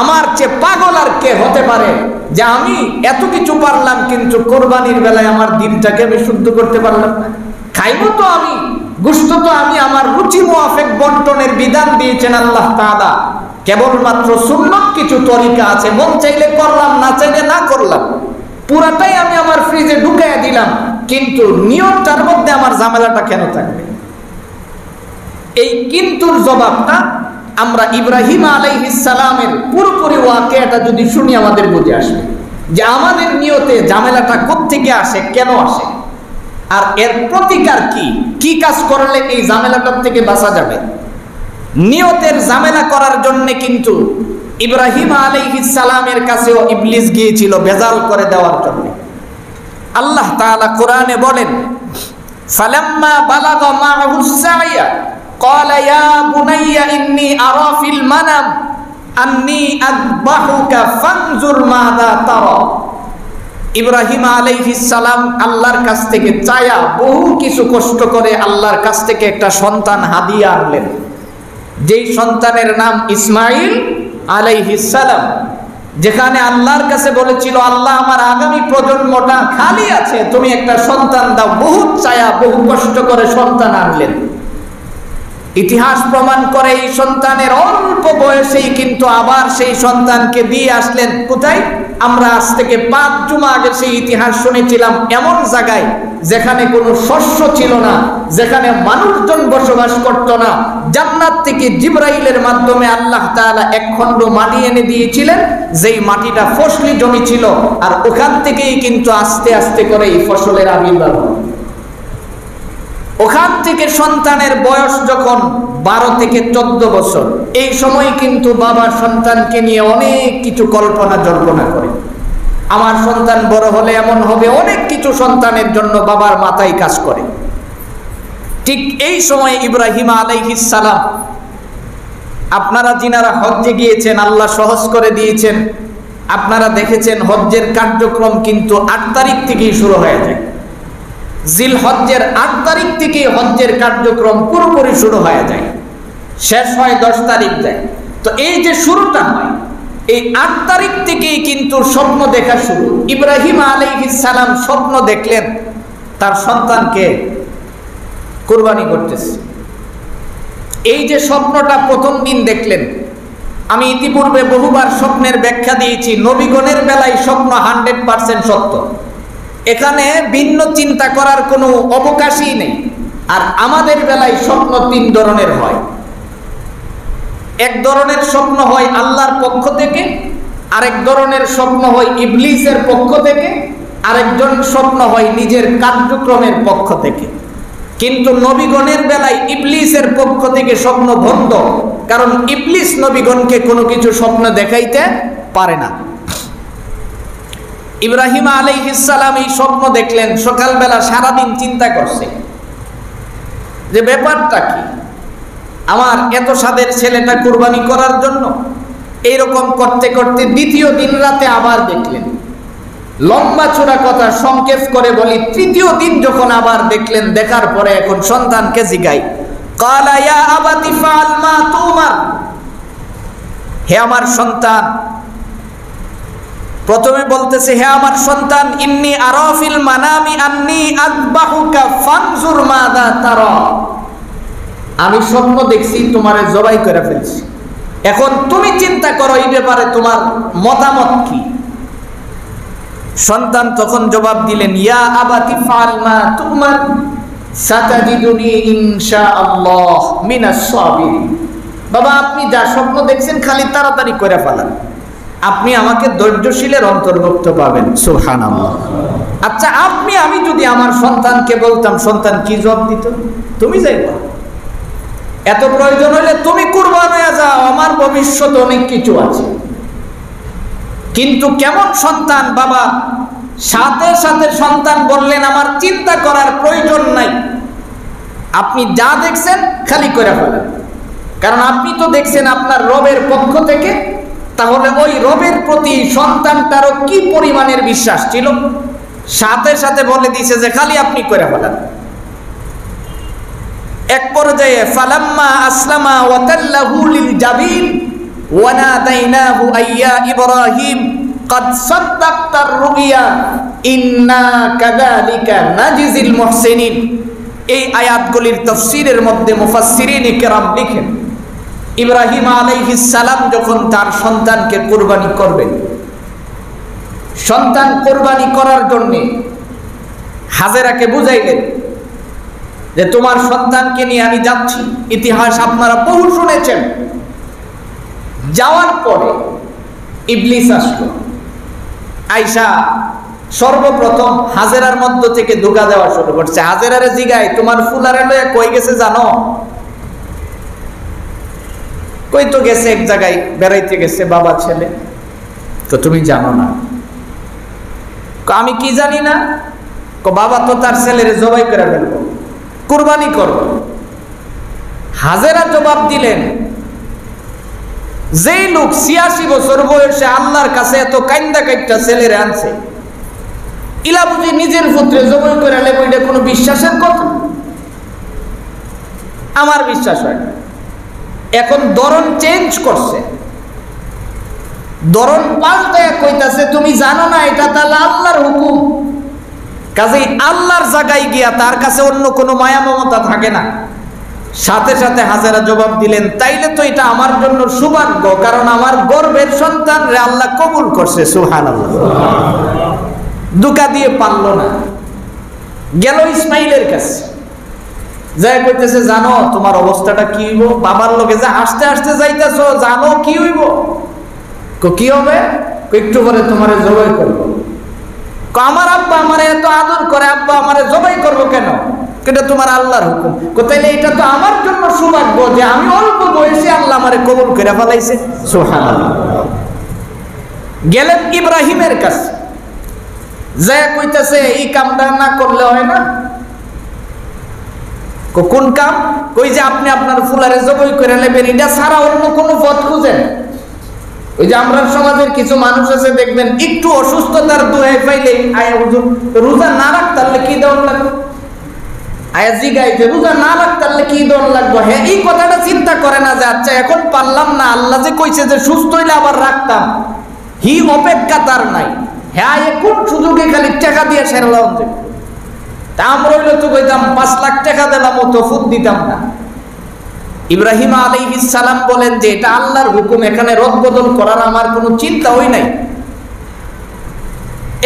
আমার চেয়ে পাগল আর কে হতে পারে, যে আমি এত কিছু পারলাম, কিন্তু কোরবানির বেলায় আমার দিলটাকে আমি শুদ্ধ করতে পারলাম না। খাইব তো আমি, গোশত তো আমি আমার রুচি মুআফিক বন্টনের বিধান দিয়েছেন আল্লাহ তাআলা। কেবলমাত্র সুন্নত কিছু তরিকা আছে, মন চাইলে করলাম, না চাইলে না করলাম। পুরাটাই আমি আমার ফ্রিজে ঢুকাইয়া দিলাম, কিন্তু নিয়তটার মধ্যে আমার ঝামেলাটা কেন থাকবে? এই কিন্তুর জবাবটা আমরা ইব্রাহিম আলাইহিস সালামের পুরোপুরি ওয়াকিয়াটা যদি শুনি, আমাদের বুঝে আসবে যে আমাদের নিয়তে ঝামেলাটা কোত্থেকে আসে, কেন আসে, আর এর প্রতিকার কি, কি কাজ করলে এই ঝামেলাটার থেকে বাঁচা যাবে। নিয়তের ঝামেলা করার জন্য কিন্তু ইব্রাহিম আলাইহিস সালামের কাছেও ইবলিস গিয়েছিল ভেজাল করে দেওয়ার জন্য। আল্লাহ তাআলা কোরআনে বলেন, ফালাম্মা বালাগা মা'হুস সা'য়া ক্বালা ইয়া বুনাইয়া ইন্নী আরা ফিল মানাম আন্নী আযবাহুকা ফানজুর মাযা তারা। ইব্রাহিম আলাইহিস সালাম আল্লাহর কাছ থেকে চায়া বহু কিছু কষ্ট করে আল্লাহর কাছ থেকে একটা সন্তান হাদিয়া আনলেন, যেই সন্তানের নাম ইসমাইল আলাইহিস সালাম। যেখানে আল্লাহর কাছে বলেছিল, আল্লাহ আমার আগামী প্রজন্মটা খালি আছে, তুমি একটা সন্তান দাও। বহু চায়া বহু কষ্ট করে সন্তান আনলেন। ইতিহাস প্রমাণ করে এই সন্তানের অল্প বয়সেই কিন্তু আবার সেই সন্তানকে দিয়ে আসলেন কোথায়? আমরা আজ থেকে 5 জুমা আগে সেই ইতিহাস শুনেছিলাম, এমন জায়গায় যেখানে কোনো শস্য ছিল না, যেখানে মানুষজন বসবাস করত না। জান্নাত থেকে জিবরাইলের মাধ্যমে আল্লাহ তাআলা এক খণ্ড মাটি এনে দিয়েছিলেন, যেই মাটিটা ফসলি জমি ছিল, আর ওখান থেকেই কিন্তু আস্তে আস্তে করে এই ফসলের আবির্ভাব। ওখান থেকে সন্তানের বয়স যখন 12 থেকে 14 বছর, এই সময় কিন্তু বাবা সন্তানকে নিয়ে অনেক কিছু কল্পনা জল্পনা করে। আমার সন্তান বড় হলে এমন হবে, অনেক কিছু সন্তানের জন্য বাবার মাথায় কাজ করে। ঠিক এই সময় ইব্রাহিম আলাইহিস সালাম, আপনারা যিনারা হজ্জে গিয়েছেন, আল্লাহ সহজ করে দিয়েছেন, আপনারা দেখেছেন হজ্জের কার্যক্রম কিন্তু 8 তারিখ থেকেই শুরু হয়ে যায়। জিলহজ্জের 8 তারিখ থেকে হজ্জের কার্যক্রম পুরোপুরি শুরু হয়ে যায়, শেষ হয় 10 তারিখ যায়। তো এই যে শুরুটা হয়, এই 8 তারিখ থেকেই কিন্তু স্বপ্ন দেখা শুরু। ইব্রাহিম আলাইহিস সালাম স্বপ্ন দেখলেন তার সন্তানকে কুরবানি করতেছে। এই যে স্বপ্নটা প্রথম দিন দেখলেন, আমি ইতিপূর্বে বহুবার স্বপ্নের ব্যাখ্যা দিয়েছি। নবীগণের বেলায় স্বপ্ন 100% সত্য, এখানে ভিন্ন চিন্তা করার কোনো অবকাশই নেই। আর আমাদের বেলায় স্বপ্ন 3 ধরনের হয়। এক ধরনের স্বপ্ন হয় আল্লাহর পক্ষ থেকে, আরেক ধরনের স্বপ্ন হয় ইবলিসের পক্ষ থেকে, আরেকজন স্বপ্ন হয় নিজের কার্যক্রমের পক্ষ থেকে। কিন্তু নবীগণের বেলায় ইবলিসের পক্ষ থেকে স্বপ্ন বন্ধ, কারণ ইবলিস নবীগণকে কোনো কিছু স্বপ্ন দেখাইতে পারে না। ইব্রাহিম আলাইহিস সালাম এই স্বপ্ন দেখলেন, সকালবেলা সারাদিন চিন্তা করছে যে ব্যাপারটা কি, আমার এত সাদের ছেলেটা কুরবানি করার জন্য। এইরকম করতে করতে দ্বিতীয় দিন রাতে আবার দেখলেন। লম্বা চূড়া কথা সংক্ষেপ করে বলি, তৃতীয় দিন যখন আবার দেখলেন, দেখার পরে এখন সন্তানকে জিগাই, ক্বালা ইয়া আবাতি ফাআল মা তুমার। হে আমার সন্তান, প্রথমে বলতেছে, হে আমার সন্তান, ইন্নী আরা ফিল মানামি আন্নী আযবাহুকা ফানজুর মাযা তারা। আমি স্বপ্ন দেখছি তোমারে জবাই করে ফেলছি, এখন তুমি চিন্তা করো এই ব্যাপারে তোমার মতামত কি। সন্তান তখন জবাব দিলেন, ইয়া আবাতি ফাআল মা তুমার সাতাজিদুনি ইনশাআল্লাহ মিনাস সাবিরিন। বাবা, আপনি যা স্বপ্ন দেখছেন খালি তাড়াতাড়ি করে ফেলান, আপনি আমাকে ধৈর্যশীলের অন্তর্ভুক্ত পাবেন। সুবহানাল্লাহ। আচ্ছা, আমি যদি আমার সন্তানকে বলতাম, সন্তান কি জবাব দিত? তুমি যাইবা, এত প্রয়োজন হলে তুমি কুরবান হয়ে যাও, আমার ভবিষ্যতে অনেক কিছু আছে। কিন্তু কেমন সন্তান বাবা, সাথে সাথে সন্তান বললেন, আমার চিন্তা করার প্রয়োজন নাই, আপনি যা দেখছেন খালি করে ফেলেন, কারণ আপনি তো দেখছেন আপনার রবের পক্ষ থেকে। তাহলে ওই রবের প্রতি সন্তানটারও কি পরিমাণের বিশ্বাস ছিল, সাথে সাথে বলে দিয়েছে যে খালি আপনি করে ফেলেন। এক পর্যায়ে ফালাম্মা আসলামা ওয়া তাল্লাহু লিল জাবিন ওয়া নাদাইনাহু আইয়া ইব্রাহিম قد صدقت الرؤيا إنا كذلك نجزي المحسنين। এই আয়াতগুলির তাফসীরের মধ্যে মুফাসসিরিন কিরাম লিখেন, ইব্রাহিম আলাইহিস সালাম যখন তার সন্তানকে কুরবানি করবেন, সন্তান কুরবানি করার জন্য হাজেরাকে বুঝাইলেন যে তোমার সন্তানকে নিয়ে আমি যাচ্ছি। ইতিহাস আপনারা বহু শুনেছেন। যাওয়ার পরে ইবলিস আসলো, আয়েশা সর্বপ্রথম হাজেরার মধ্য থেকে ধোঁকা দেওয়া শুরু করছে। হাজেরারে জিগায়, তোমার ফুলারে লয়ে কই গেছে জানো? কই তো গেছে এক জায়গায় বেড়াইতে গেছে বাবা ছেলে। তো তুমি জানো না? আমি কি জানি না? বাবা তো তার ছেলেরে জবাই করে ফেলবো, কুরবানি করবো। হাজেরা জবাব দিলেন, যেই লোক ৮৬ বছর বয়সে আল্লাহর কাছে এত কাইন্দা কাইটা ছেলেরে আনছে, ইলা বুঝি নিজের পুত্রে জবাই করে নেব, এটা কোনো বিশ্বাসের কথা? আমার বিশ্বাস হয় না। এখন ধরন চেঞ্জ করছে, ধরন পাল্টায় কইতাছে তুমি জানো না এটা তাহলে আল্লাহর হুকুম। কাজেই আল্লাহর জায়গায় গিয়া তার কাছে অন্য কোনো মায়া মমতা থাকে না। সাথে সাথে হাজেরা জবাব দিলেন, তাইলে তো এটা আমার জন্য সৌভাগ্য, কারণ আমার গর্ভের সন্তান রে আল্লাহ কবুল করছে। সুবহানাল্লাহ। দুকা দিয়ে পারল না, গেল ইসমাইলের কাছে, যাই কইতেছে জানো তোমার অবস্থাটা কি হইব? বাবার লোকে যে হাসতে হাসতে যাইতেছো, জানো কি হইব? কি হবে? একটু পরে তোমারে জবাই করবো। আমার আব্বা আমারে এত আদর করে, আব্বা আমারে জবাই করবো কেন? এটা তোমার আল্লাহর হুকুম। তাইলে এটা তো আমার জন্য সৌভাগ্য যে আমি অল্প বয়সে আল্লাহ আমারে কবুল করে ফেলাইছে। সুবহানাল্লাহ। গেলেন ইব্রাহিমের কাছে, যায় কইতেছে এই কামটা না করলে হয় না। কোন কাম? কই যে আপনি আপনার ফুলারে জবাই করে নেবেন, এটা ছাড়া অন্য কোনো পথ খুঁজেন। ওই যে আমরা সমাজের কিছু মানুষ আছে দেখবেন, একটু অসুস্থতার দোহাই পাইলে আয়া হুজুর রোজা না রাখতে কি দেওয়ার লাগবে? আয়া জিগাই যে রোজা না রাখতে কি দেওয়ার লাগবে? হ্যাঁ, এই কথাটা চিন্তা করে না যে আচ্ছা এখন পারলাম না, আল্লাহ যে কইছে যে সুস্থ হইলে আবার রাখতাম, হি অপেক্ষা তার নাই। হ্যাঁ, কোন সুযোগে খালি টাকা দিয়ে সেরলাম যে তা আমরা হইলে তো কইতাম ৫ লাখ টাকা দিলাম, তো ফুট দিতাম না। ইব্রাহিম আলাইহিস সালাম বলেন যে এটা আল্লাহর হুকুম, এখানে রদবদল করার আমার কোনো চিন্তা হই নাই।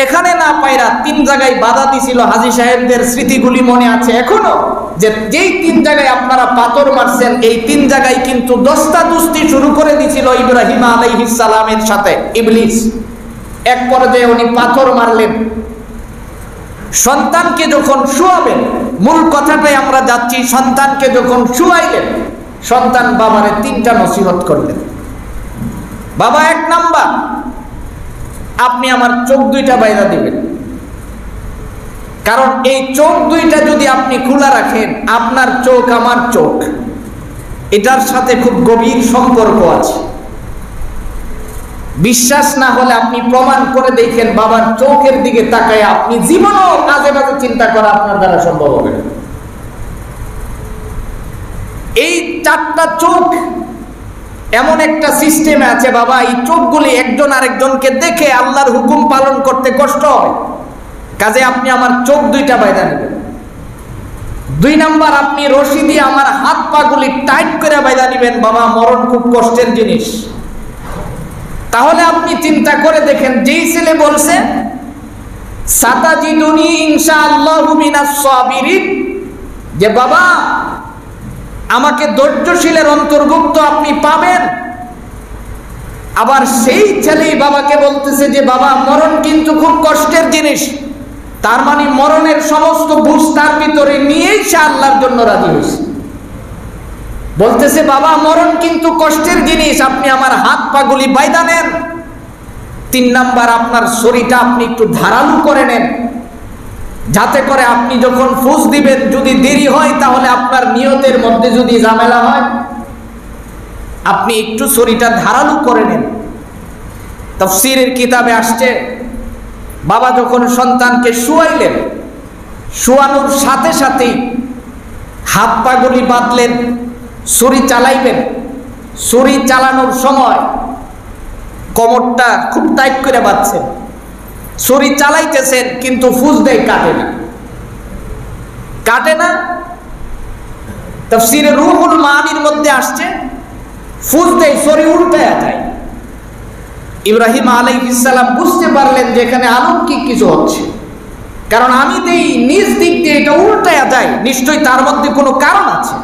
এখানে না পাইরা ৩ জায়গায় বাধা দিছিল। হাজী সাহেবদের স্মৃতিগুলি মনে আছে এখনো, যে যেই ৩ জায়গায় আপনারা পাথর মারছেন, এই ৩ জায়গায় কিন্তু দস্তাদুস্তি শুরু করে দিছিল ইব্রাহিম আলাইহিস সালামের সাথে ইবলিস। এক পর্যায়ে উনি পাথর মারলেন। সন্তানকে যখন শুয়াবেন, মূল কথাটাই আমরা যাচ্ছি, সন্তানকে যখন শুয়াইলেন, সন্তান বাবারে ৩টা নসিহত করলেন। বাবা, ১ নাম্বার, আপনি আমার চোখ ২টা বাইরা দিবেন, কারণ এই চোখ ২টা যদি আপনি খোলা রাখেন, আপনার চোখ আমার চোখ, এটার সাথে খুব গভীর সম্পর্ক আছে। বিশ্বাস না হলে আপনি প্রমাণ করে দেখেন, বাবার চোখের দিকে তাকায় আপনি জীবনও কাজে বাজে চিন্তা করা আপনার দ্বারা সম্ভব হবে না। এই ৪টা চোখ এমন একটা সিস্টেমে আছে বাবা, এই চোখগুলি একজন আরেকজনকে দেখে আল্লাহর হুকুম পালন করতে কষ্ট হয়। কাজে আপনি আমার চোখ ২টা বাইরে নেবেন। ২ নাম্বার, আপনি রশি দিয়ে আমার হাত পা গুলি টাইট করে বাইরে নেবেন। বাবা, মরণ খুব কষ্টের জিনিস। তাহলে আপনি চিন্তা করে দেখেন, যেই ছেলে বলছে সাতাজিদুনি ইনশাআল্লাহু মিনাস সাবিরিন, যে বাবা আমাকে ধৈর্যশীলের অন্তর্ভুক্ত আপনি পাবেন, আবার সেই ছেলেই বাবাকে বলতেছে যে বাবা মরণ কিন্তু খুব কষ্টের জিনিস, তার মানে মরণের সমস্ত বুঝ তার ভিতরে নিয়েই সে আল্লাহর জন্য রাজি হয়েছে। বলতেছে বাবা মরণ কিন্তু কষ্টের জিনিস, আপনি আমার হাত পা গুলি বাইদা নেন। ৩ নাম্বার, আপনার শরীরটা আপনি একটু ধারালু করে নেন, যাতে করে আপনি যখন ফুস দিবেন যদি দেরি হয়, তাহলে আপনার নিয়তের মধ্যে যদি ঝামেলা হয়, আপনি একটু শরীরটা ধারালু করে নেন। তাফসীরের কিতাবে আসছে, বাবা যখন সন্তানকে শুয়াইলেন, শুয়ানোর সাথে সাথেই হাত পা গুলি বাঁধলেন, ছুরি চালাইবেন। ছুরি চালানোর সময় কোমরটা খুব টাইট করে বাঁধছেন, ছুরি চালাইতেছেন কিন্তু ফুস দেয়, কাটে না। তাফসীরে রুহুল মানির মধ্যে আসছে, ফুস দেয়, ছুরি উল্টায়া যায়। ইব্রাহিম আলাইহিস সালাম বুঝতে পারলেন যে এখানে অলৌকিক কিছু হচ্ছে, কারণ আমি দেই নিজ দিক দিয়ে এটা উল্টায়া যায়, নিশ্চয়ই তার মধ্যে কোনো কারণ আছে।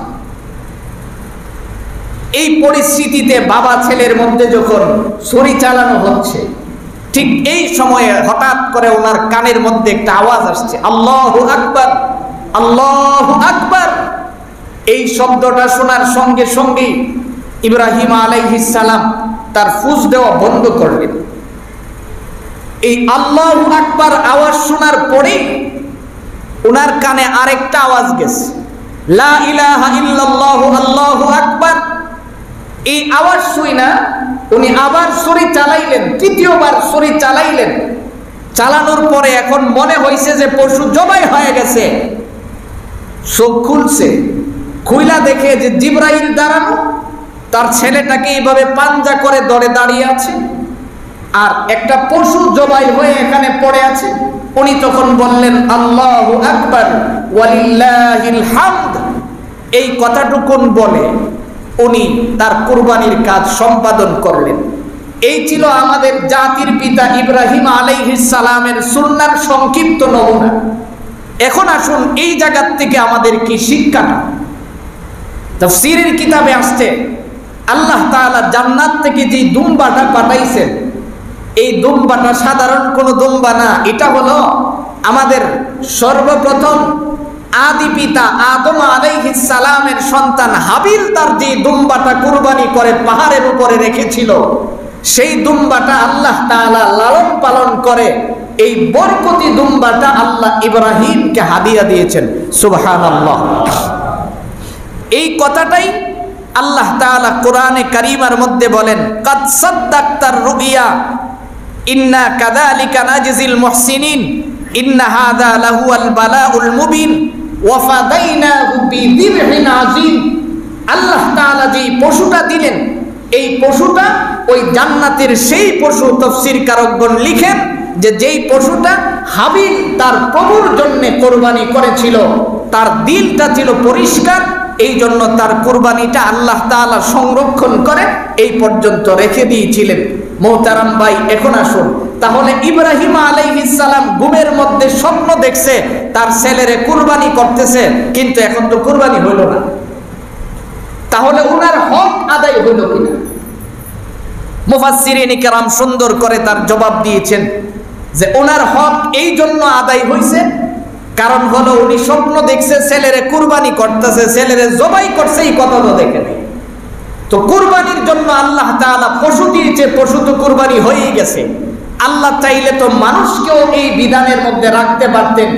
এই পরিস্থিতিতে বাবা ছেলের মধ্যে যখন ছুরি চালানো হচ্ছে, ঠিক এই সময়ে হঠাৎ করে ওনার কানের মধ্যে একটা আওয়াজ আসছে, আল্লাহু আকবার, আল্লাহু আকবার। এই শব্দটা শোনার সঙ্গে সঙ্গেই ইব্রাহিম আলাইহিস সালাম তার ফুস দেওয়া বন্ধ করলেন। এই আল্লাহু আকবার আওয়াজ শোনার পরে ওনার কানে আরেকটা আওয়াজ গেছে, লা ইলাহা ইল্লাল্লাহু আল্লাহু আকবার। এই আওয়াজ শুই না উনি আবার ছুরি চালাইলেন, তৃতীয়বার ছুরি চালাইলেন। চালানোর পরে এখন মনে হয়েছে যে পশু জবাই হয়ে গেছে। চোখ খুলছে, খুইলা দেখে যে জিবরাইল দাঁড়ানো, তার ছেলেটাকে এইভাবে পাঞ্জা করে ধরে দাঁড়িয়ে আছে, আর একটা পশু জবাই হয়ে এখানে পড়ে আছে। উনি তখন বললেন আল্লাহু আকবার ওয়ালিল্লাহিল হামদ। এই কথাটুকুন বলে উনি তার কুরবানির কাজ সম্পাদন করলেন। এই ছিল আমাদের জাতির পিতা ইব্রাহিম আলাইহিস সালামের সুন্নাহর সংক্ষিপ্ত নমুনা। এখন আসুন এই জায়গা থেকে আমাদের কি শিক্ষাটা। তাফসীরের কিতাবে আসছে আল্লাহ তাআলা জান্নাত থেকে যে দুম্বাটা পাঠাইছেন, এই দুম্বাটা সাধারণ কোনো দুম্বা না, এটা হলো আমাদের সর্বপ্রথম আদি পিতা আদম আলাইহিস সালামের সন্তান হাবিল তার যে দুম্বাটা কুরবানি করে পাহাড়ের উপরে রেখেছিল, সেই দুম্বাটা আল্লাহ তাআলা লালন পালন করে এই বরকতি দুম্বাটা আল্লাহ ইব্রাহিমকে হাদিয়া দিয়েছেন। সুবহানাল্লাহ। এই কথাটাই আল্লাহ তাআলা কোরআনে কারীমের মধ্যে বলেন, কাদ সাদ্দাকতার রুইয়া ইন্না কাযালিকা নাজজিল মুহসিনিন ইন্না হাযা লাহুয়াল বালাউল মুবিন ওয়া ফাদাইনাহু বিযিবহিন আযীম। আল্লাহ তাআলা যেই পশুটা দিলেন, এই পশুটা ওই জান্নাতের সেই পশু। তাফসীরকারকগণ লিখেন যে যেই পশুটা হাবিল তার প্রভুর জন্য কোরবানি করেছিল, তার দিলটা ছিল পরিষ্কার, এই জন্য তার কুরবানিটা আল্লাহ তাআলা সংরক্ষণ করে এই পর্যন্ত রেখে দিয়েছিলেন। মোহতারাম ভাই, এখন আসুন তাহলে ইব্রাহিম আলাইহিস সালাম ঘুমের মধ্যে স্বপ্ন দেখছে তার ছেলেরে কুরবানি করতেছে, কিন্তু এখন তো কুরবানি হইল না। তাহলে ওনার হক আদায় হইল কিনা? মুফাসসিরিন কিরাম সুন্দর করে তার জবাব দিয়েছেন যে ওনার হক এই জন্য আদায় হইছে, কারণ হলো উনি স্বপ্ন দেখছে ছেলেরে কুরবানি করতেছে, ছেলেরে জবাই করছে, এই কথা তো দেখে নেই। তো কুরবানির জন্য আল্লাহ তাআলা পশু দিয়েছে, পশু তো কুরবানি হয়েই গেছে। আল্লাহ চাইলে তো মানুষকেও এই বিধানের মধ্যে রাখতে পারতেন,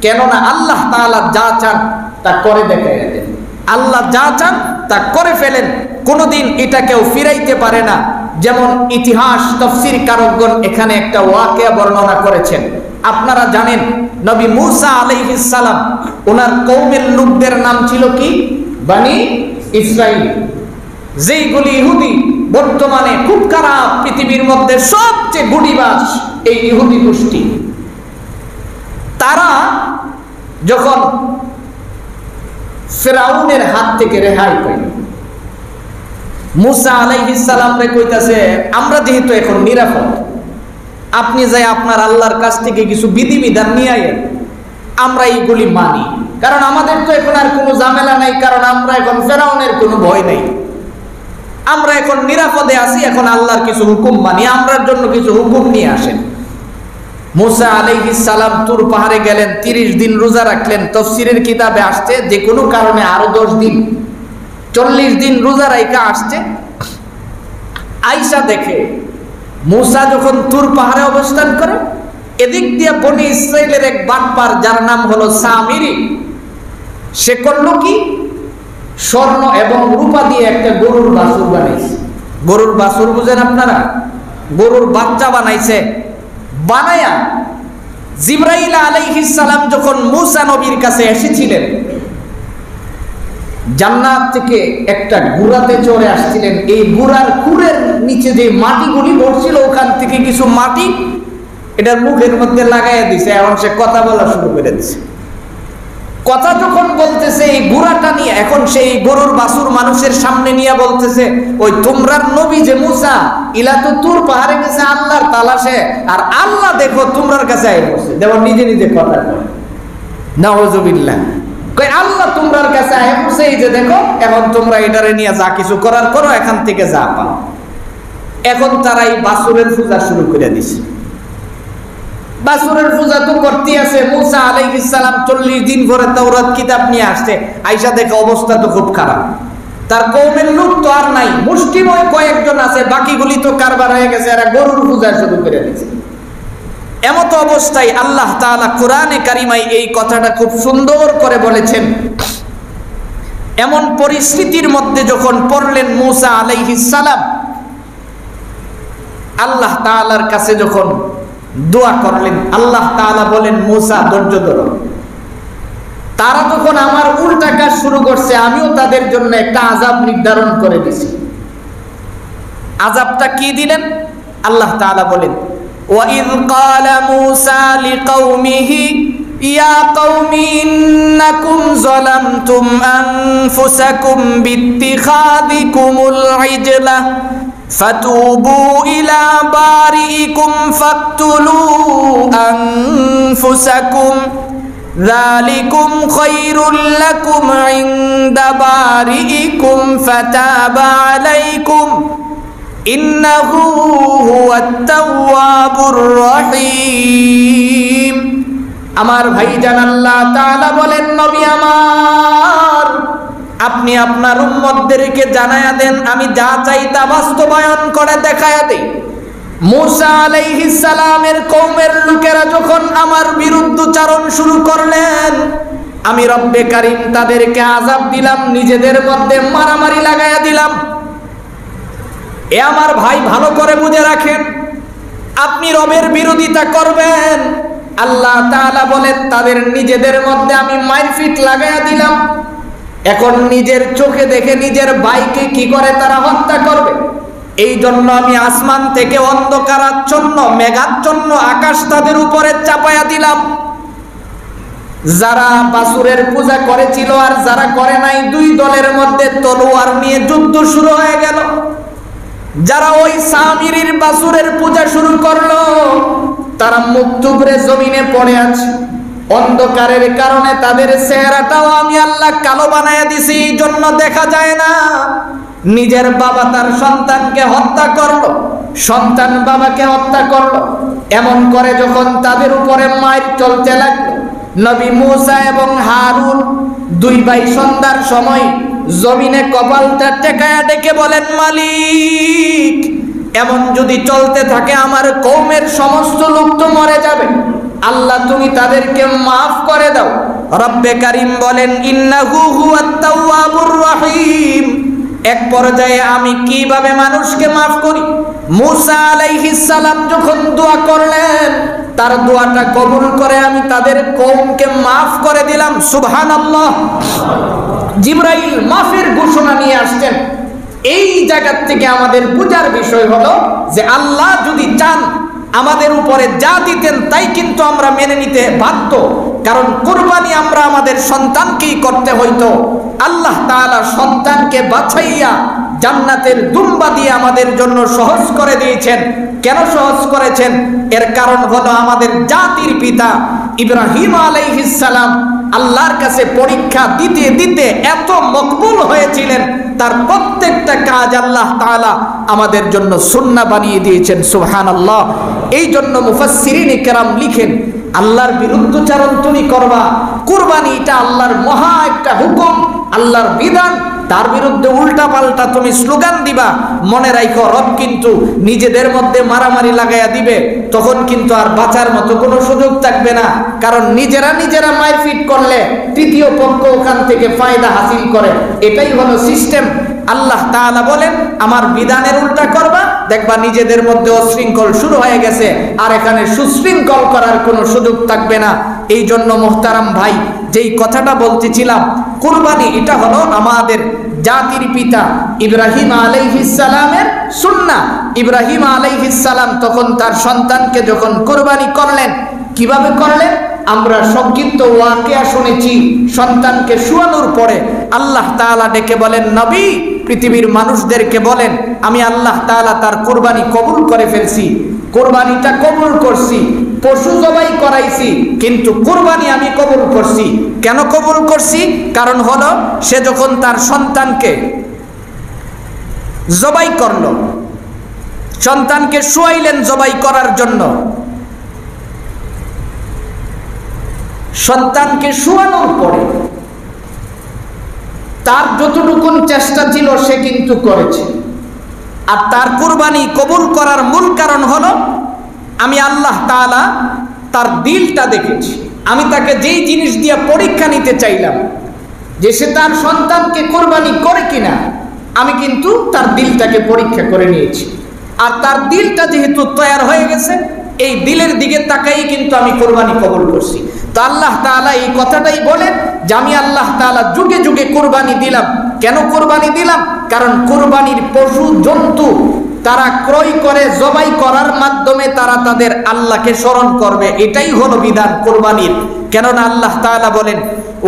কেননা আল্লাহ তাআলা যা চান তা করে দেখায় দেন। আল্লাহ যা চান তা করে ফেলেন, কোনোদিন এটা কেউ ফিরাইতে পারে না। যেমন ইতিহাস তাফসীর কারকগণ এখানে একটা ওয়াকিয়া বর্ণনা করেছেন। আপনারা জানেন নবী মূসা আলাইহিস সালাম, ওনার কওমের লোকদের নাম ছিল কি? বনি ইসরাইল। যেইগুলি ইহুদি বর্তমানে খুব খারাপ, পৃথিবীর মধ্যে সবচেয়ে গুডিবাজ এই ইহুদি গোষ্ঠী। তারা যখন ফিরআউনের হাত থেকে রেহাই পাইল, মূসা আলাইহিস সালামরে কইতাছে, আমরা যেহেতু এখন নিরাপদ, আপনি যাই আপনার আল্লাহর কাছ থেকে কিছু বিধিবিধান নিয়ে আইয়েন, আমরা এইগুলি মানি, কারণ আমাদের তো এখন আর কোনো ঝামেলা নাই, কারণ আমরা এখন ফিরআউনের কোনো ভয় নাই, আমরা এখন নিরাপদে আছি, এখন আল্লাহর কিছু হুকুম মানি, আমরার জন্য কিছু হুকুম নিয়ে আসেন। মূসা আলাইহিস সালাম তুর পাহাড়ে গেলেন, 30 দিন রোজা রাখলেন। তাফসীরের কিতাবে আসছে যে কোনো কারণে আরো 10 দিন, 40 দিন রোজা রাইখা আসছে। আয়েশা দেখে মূসা যখন তুর পাহাড়ে অবস্থান করে, এদিক দিয়ে বনি ইসরাইলের এক বাটপার যার নাম হলো সামিরি, সে করলো কি? স্বর্ণ এবং রূপা দিয়ে একটা গরুর বাছুর বানাইছে। গরুর বাছুর বুঝেন আপনারা? গরুর বাচ্চা বানাইছে। বানায়া জিবরাইল আলাইহিস সালাম যখন মূসা নবীর কাছে এসেছিলেন, জান্নাত থেকে একটা ঘোড়াতে চড়ে আসছিলেন। এই ঘোড়ার খুরের নিচে যে মাটিগুলি পড়ছিল, ওখান থেকে কিছু মাটি এটার মুখের মধ্যে লাগাইয়া দিছে। এখন সে কথা বলা শুরু করে দিছে। কথা যখন বলতেছে এই ঘোড়াটা নিয়ে, এখন সেই গরুর বাছুর মানুষের সামনে নিয়ে বলতেছে, ওই তোমরার নবী যে মূসা, ইলা তো তুর পাহাড়ে গেছে আল্লাহর তালাশে, আর আল্লাহ দেখো তোমরার কাছে আই বসে। দেখো নিজে নিজে কথা কয়, নাউযুবিল্লাহ। কই আল্লাহ তোমরার কাছে আই বসে, এই যে দেখো, এখন তোমরা এটারে নিয়ে যা কিছু করার করো, এখান থেকে যা পাও। এখন তারা এই বাছুরের পূজা শুরু করে দিছে। বাছুরের পূজা তো করতে আছে। মূসা আলাইহিস সালাম 40 দিন পরে তাওরাত কিতাব নিয়ে আসছে। আয়েশা দেখে অবস্থা তো খুব খারাপ। তার কওমের লোক তো আর নাই, মুষ্টিময় কয়েকজন আছে, বাকিগুলি তো কারবার হয়ে গেছে, এরা গরুর পূজা শুরু করে দিয়েছে। এমত অবস্থায় আল্লাহ তাআলা কোরআনে কারিমায় এই কথাটা খুব সুন্দর করে বলেছেন। এমন পরিস্থিতির মধ্যে যখন পড়লেন মূসা আলাইহিস সালাম আল্লাহ তাআলার কাছে যখন দোয়া করলেন, আল্লাহ তাআলা বলেন মূসা ধৈর্য ধরো। তারা যখন আমার উল্টা কাজ শুরু করছে, আমিও তাদের জন্য একটা আযাব নির্ধারণ করে দিছি। আযাবটা কি দিলেন? আল্লাহ তাআলা বলেন, وَإِذْ قَالَ مُوسَى لِقَوْمِهِ يَا قَوْمِ إِنَّكُمْ ظَلَمْتُمْ أَنفُسَكُمْ بِاتِّخَاذِكُمُ الْعِجْلَ فَتُوبُوا إِلَى بَارِئِكُمْ فَاقْتُلُوا أَنفُسَكُمْ ذَلِكُمْ خَيْرٌ لَكُمْ عِندَ بَارِئِكُمْ فَتَابَ عَلَيْكُمْ ইন্নাহু হুয়াত তাওয়াবুর রহিম। আমার ভাইজান আল্লাহ তাআলা বলেন, নবী আমার, আপনি আপনার উম্মতদেরকে জানায়া দেন, আমি যা চাই তা বাস্তবায়ন করে দেখায়া দেই। মূসা আলাইহিস সালামের কওমের লোকেরা যখন আমার বিরুদ্ধচারণ শুরু করলেন, আমি রব্বে কারীম তাদেরকে আযাব দিলাম, নিজেদের মধ্যে মারামারি লাগায়া দিলাম। এ আমার ভাই ভালো করে বুঝে রাখেন, আপনি রবের বিরোধিতা করবেন, আল্লাহ তাআলা বলেন তাদের নিজেদের মধ্যে আমি মারপিট লাগাইয়া দিলাম। এখন নিজের চোখে দেখে নিজের ভাইকে কি করে তারা হত্যা করবে, এই জন্য আমি আসমান থেকে অন্ধকারাচ্ছন্ন মেঘাচ্ছন্ন আকাশ তাদের উপরে চাপায়া দিলাম। যারা বাছুরের পূজা করেছিল আর যারা করে নাই, দুই দলের মধ্যে তলোয়ার নিয়ে যুদ্ধ শুরু হয়ে গেল। যারা ওই সামিরির বাছুরের পূজা শুরু করলো, তারা মুখ থুবড়ে জমিনে পড়ে আছে। অন্ধকারের কারণে তাদের চেহারাটাও আমি আল্লাহ কালো বানায়া দিছি, এই জন্য দেখা যায় না। নিজের বাবা তার সন্তানকে হত্যা করলো, সন্তান বাবাকে হত্যা করলো। এমন করে যখন তাদের উপরে মার চলতে লাগলো, নবী মূসা এবং হারুন দুই ভাই সন্ধ্যার সময় জমিনে কপালটা টেকায়া ডেকে বলেন, মালিক, এমন যদি চলতে থাকে আমার কওমের সমস্ত লোক তো মরে যাবে, আল্লাহ তুমি তাদেরকে মাফ করে দাও। রব্বে কারীম বলেন, ইন্নাহু হুয়াত তাওয়াবুর রহিম। এক পর্যায়ে আমি কিভাবে মানুষকে মাফ করি? মূসা আলাইহিস সালাম যখন দোয়া করলেন, তার দোয়াটা কবুল করে আমি তাদের কওমকে মাফ করে দিলাম। সুবহানাল্লাহ। জিবরাইল মাফের ঘোষণা নিয়ে আসছেন। এই জায়গা থেকে আমাদের বোঝার বিষয় হলো যে আল্লাহ যদি চান আমাদের উপরে যা দিতেন তাই কিন্তু আমরা মেনে নিতে বাধ্য, কারণ কুরবানি আমরা আমাদের সন্তানকেই করতে হইতো। আল্লাহ তাআলা সন্তানকে বাছাইয়া জান্নাতের দুম্বা দিয়ে আমাদের জন্য সহজ করে দিয়েছেন। কেন সহজ করেছেন? এর কারণ হলো আমাদের জাতির পিতা ইব্রাহিম আলাইহিস সালাম আল্লাহর কাছে পরীক্ষা দিতে দিতে এত মকবুল হয়েছিলেন, তার প্রত্যেকটা কাজ আল্লাহ তাআলা আমাদের জন্য সুন্নাহ বানিয়ে দিয়েছেন। সুবহানাল্লাহ। এই জন্য মুফাসসিরিনে কেরাম লিখেন, আল্লাহর বিরুদ্ধচারণ তুমি করবা, কুরবানি এটা আল্লাহর মহা একটা হুকুম, আল্লাহর বিধান, তার বিরুদ্ধে উল্টা পাল্টা তুমি স্লোগান দিবা, মনে রাখো রব কিন্তু নিজেদের মধ্যে মারামারি লাগাইয়া দিবে, তখন কিন্তু আর বাঁচার মতো কোনো সুযোগ থাকবে না। কারণ নিজেরা মারপিট করলে তৃতীয় পক্ষ ওখান থেকে ফায়দা হাসিল করে, এটাই হলো সিস্টেম। আল্লাহ তাআলা বলেন আমার বিধানের উল্টা করবা, দেখবা নিজেদের মধ্যে অশৃঙ্খল শুরু হয়ে গেছে, আর এখানে সুশৃঙ্খল করার কোনো সুযোগ থাকবে না। এই জন্য মুহতারাম ভাই, যেই কথাটা বলতেছিলাম, কুরবানি এটা হলো আমাদের জাতির পিতা ইব্রাহিম আলাইহিস সালামের সুন্নাহ। ইব্রাহিম আলাইহিস সালাম তখন তার সন্তানকে যখন কুরবানি করলেন, কিভাবে করলেন? আমরা সংক্ষিপ্ত ওয়াকিয়া শুনেছি। সন্তানকে শোয়ানোর পরে আল্লাহ তাআলা ডেকে বলেন, নবী, পৃথিবীর মানুষদেরকে বলেন আমি আল্লাহ তাআলা তার কুরবানি কবুল করে ফেলছি, কুরবানিটা কবুল করছি, পশু জবাই করাইছি, কিন্তু কুরবানি আমি কবুল করছি। কেন কবুল করছি? কারণ হলো সে যখন তার সন্তানকে জবাই করলো, সন্তানকে শোয়াইলেন জবাই করার জন্য, সন্তানকে শোয়ানোর পরে তার যতটুকুন চেষ্টা ছিল সে কিন্তু করেছে। আর তার কুরবানি কবুল করার মূল কারণ হলো আমি আল্লাহ তাআলা তার দিলটা দেখেছি। আমি তাকে যেই জিনিস দিয়ে পরীক্ষা নিতে চাইলাম যে সে তার সন্তানকে কোরবানি করে কিনা, আমি কিন্তু তার দিলটাকে পরীক্ষা করে নিয়েছি। আর তার দিলটা যেহেতু তৈয়ার হয়ে গেছে, এই দিলের দিকে তাকাই কিন্তু আমি কোরবানি কবুল করছি। তো আল্লাহ তাআলা এই কথাটাই বলেন যে আমি আল্লাহ তাআলা যুগে যুগে কোরবানি দিলাম। কেন কোরবানি দিলাম? কারণ কোরবানির পশু জন্তু তারা ক্রয় করে জবাই করার মাধ্যমে তারা তাদের আল্লাহকে স্মরণ করবে, এটাই হলো বিধান কোরবানির। কেননা আল্লাহ তাআলা বলেন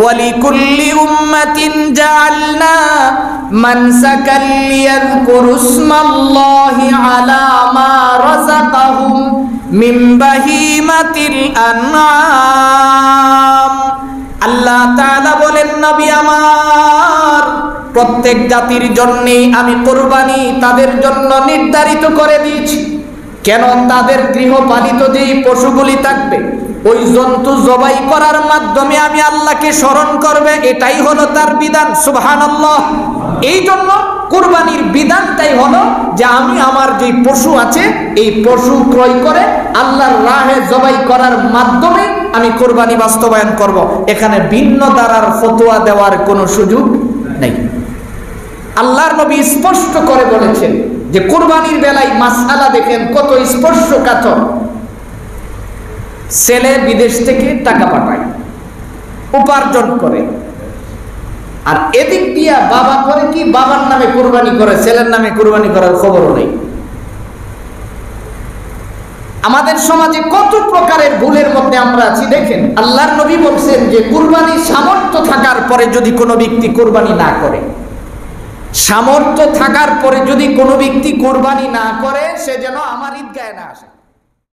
ওয়ালিকুল্লি উম্মাতিন জাআলনা মানসাকাল লিয়াযকুরু ইসমাল্লাহি আলা মা রাযাকাহুম মিন বাহিমাতিল আনআম। আল্লাহ তাআলা বলেন নবী আমার, প্রত্যেক জাতির জন্যেই আমি কোরবানি তাদের জন্য নির্ধারিত করে দিয়েছি। কেন? তাদের গৃহপালিত যেই পশুগুলি থাকবে ওই জন্তু জবাই করার মাধ্যমে আমি আল্লাহকে স্মরণ করবে, এটাই হলো তার বিধান। সুবহানাল্লাহ। এই জন্য কুরবানির বিধানটাই হলো যে আমি আমার যে পশু আছে এই পশু ক্রয় করে আল্লাহর রাহে জবাই করার মাধ্যমে আমি কুরবানি বাস্তবায়ন করব। এখানে ভিন্ন ধারার ফতোয়া দেওয়ার কোনো সুযোগ নেই। আল্লাহর নবী স্পষ্ট করে বলেছেন যে কুরবানির বেলায় মাসআলা দেখেন কত স্পর্শকাতর। ছেলে বিদেশ থেকে টাকা পাঠায়, উপার্জন করে, আর এদিক দিয়া বাবা করে কি, বাবার নামে কুরবানি করে, ছেলের নামে কুরবানি করার খবরও নেই। আমাদের সমাজে কত প্রকারের ভুলের মধ্যে আমরা আছি দেখেন। আল্লাহর নবী বলছেন যে কুরবানি সামর্থ্য থাকার পরে যদি কোনো ব্যক্তি কুরবানি না করে, সামর্থ্য থাকার পরে যদি কোনো ব্যক্তি কুরবানি না করে সে যেন আমার ঈদগাহে না আসে।